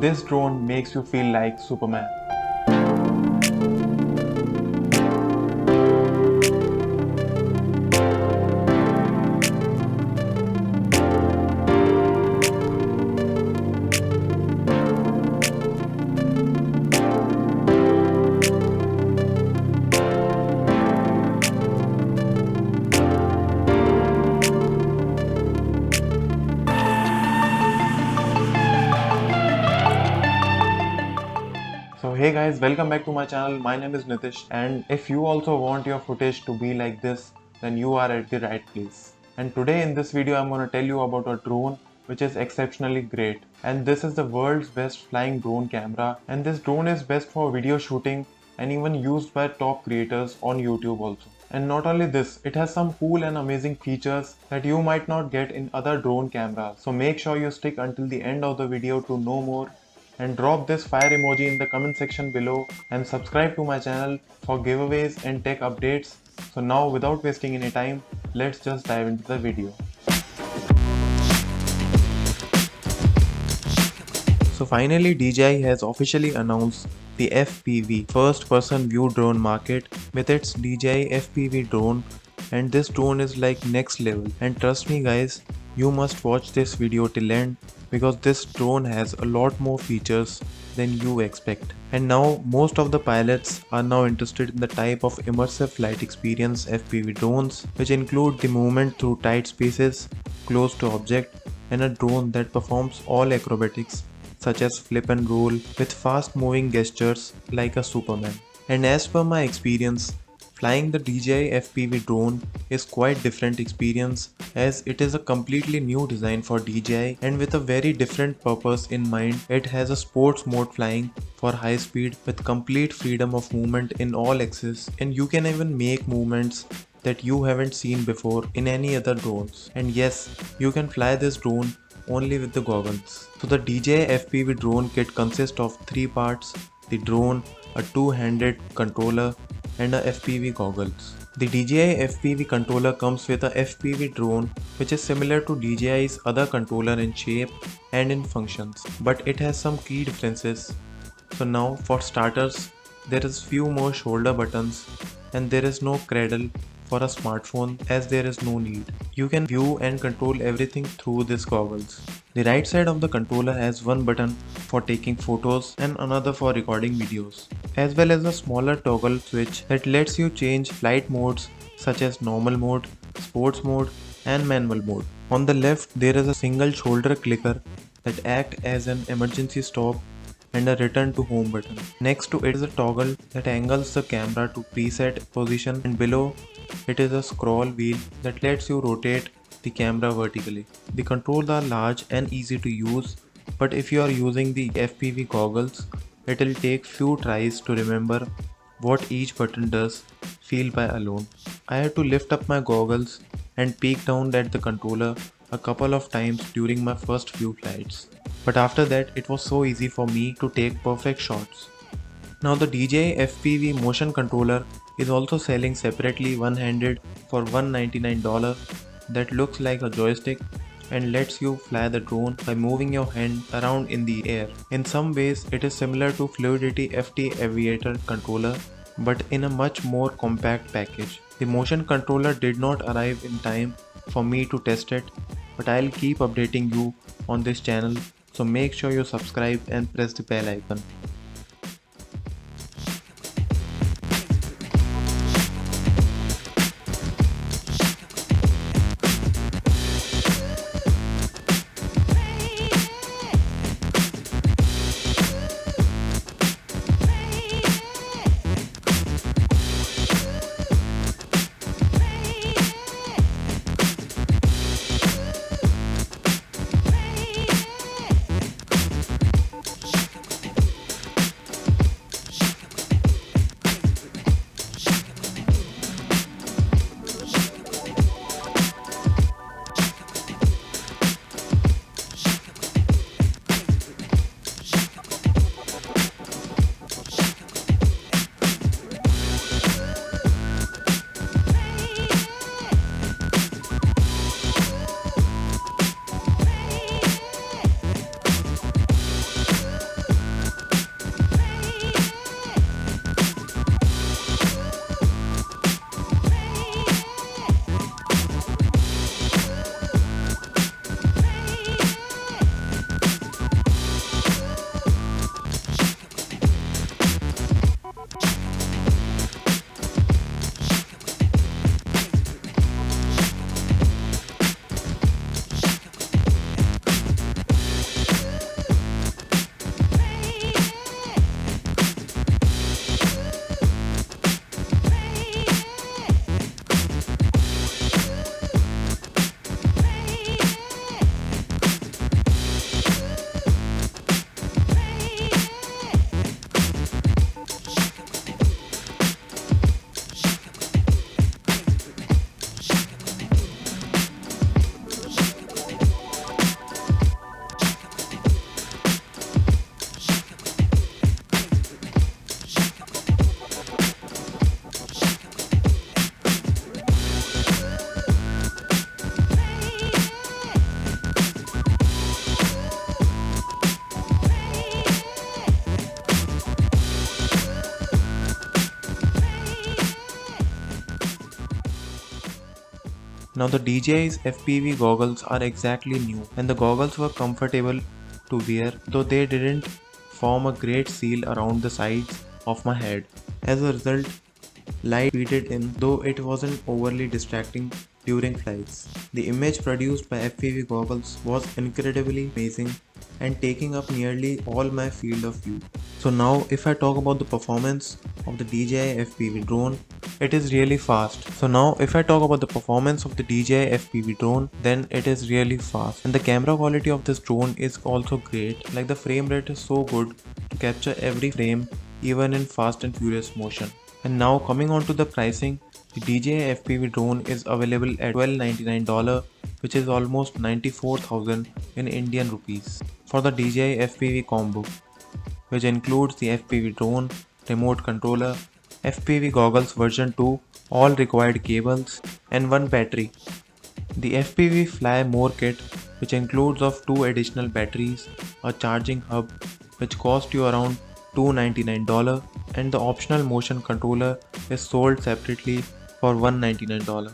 this drone makes you feel like Superman. So hey guys, welcome back to my channel. My name is Nitish, and if you also want your footage to be like this, then you are at the right place. And today in this video I'm going to tell you about a drone which is exceptionally great. And this is the world's best flying drone camera, and this drone is best for video shooting and even used by top creators on YouTube also. And not only this, it has some cool and amazing features that you might not get in other drone cameras. So make sure you stick until the end of the video to know more, and drop this fire emoji in the comment section below, and subscribe to my channel for giveaways and tech updates. So now, without wasting any time, let's just dive into the video. So finally, DJI has officially announced the FPV first person view drone market with its DJI FPV drone, and this drone is like next level. And trust me guys, you must watch this video till end, because this drone has a lot more features than you expect. And now most of the pilots are now interested in the type of immersive flight experience FPV drones, which include the movement through tight spaces, close to object, and a drone that performs all acrobatics such as flip and roll with fast moving gestures like a Superman. And as per my experience, flying the DJI FPV drone is quite different experience, as it is a completely new design for DJI and with a very different purpose in mind. It has a sports mode flying for high speed with complete freedom of movement in all axes, and you can even make movements that you haven't seen before in any other drones. And yes, you can fly this drone only with the goggles. So the DJI FPV Drone Kit consists of 3 parts: the drone, a two-handed controller, and a FPV goggles. The DJI FPV controller comes with a FPV drone which is similar to DJI's other controller in shape and in functions, but it has some key differences. So now for starters, there is few more shoulder buttons, and there is no cradle for a smartphone as there is no need. You can view and control everything through these goggles. The right side of the controller has one button for taking photos and another for recording videos, as well as a smaller toggle switch that lets you change flight modes such as normal mode, sports mode, and manual mode. On the left, there is a single shoulder clicker that acts as an emergency stop and a return to home button. Next to it is a toggle that angles the camera to preset position, and below it is a scroll wheel that lets you rotate the camera vertically. The controls are large and easy to use, but if you are using the FPV goggles, it will take few tries to remember what each button does feel by alone. I had to lift up my goggles and peek down at the controller a couple of times during my first few flights, but after that it was so easy for me to take perfect shots. Now the DJI FPV Motion Controller is also selling separately one-handed for $199 that looks like a joystick and lets you fly the drone by moving your hand around in the air. In some ways it is similar to Fluidity FT Aviator controller, but in a much more compact package. The motion controller did not arrive in time for me to test it, but I'll keep updating you on this channel, so make sure you subscribe and press the bell icon. Now the DJI's FPV goggles are exactly new, and the goggles were comfortable to wear, though they didn't form a great seal around the sides of my head. As a result, light feeded in, though it wasn't overly distracting during flights. The image produced by FPV goggles was incredibly amazing and taking up nearly all my field of view. So now if I talk about the performance of the DJI FPV drone, it is really fast. Then it is really fast. And the camera quality of this drone is also great. Like the frame rate is so good to capture every frame even in fast and furious motion. And now coming on to the pricing, the DJI FPV drone is available at $1299, which is almost 94,000 in Indian rupees for the DJI FPV combo, which includes the FPV drone, remote controller, FPV goggles version 2, all required cables, and one battery. The FPV Fly More kit, which includes of 2 additional batteries, a charging hub, which cost you around $299, and the optional motion controller is sold separately for $199.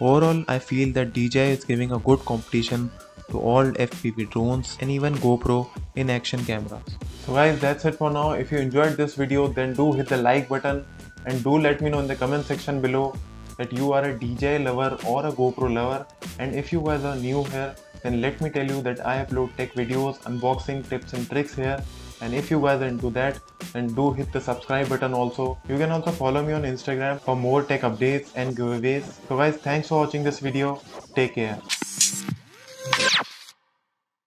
Overall, I feel that DJI is giving a good competition to all FPV drones and even GoPro in action cameras. So guys, that's it for now. If you enjoyed this video, then do hit the like button and do let me know in the comment section below that you are a DJI lover or a GoPro lover. And if you guys are new here, then let me tell you that I upload tech videos, unboxing tips and tricks here. And if you guys are into that, then do hit the subscribe button also. You can also follow me on Instagram for more tech updates and giveaways. So guys, thanks for watching this video. Take care.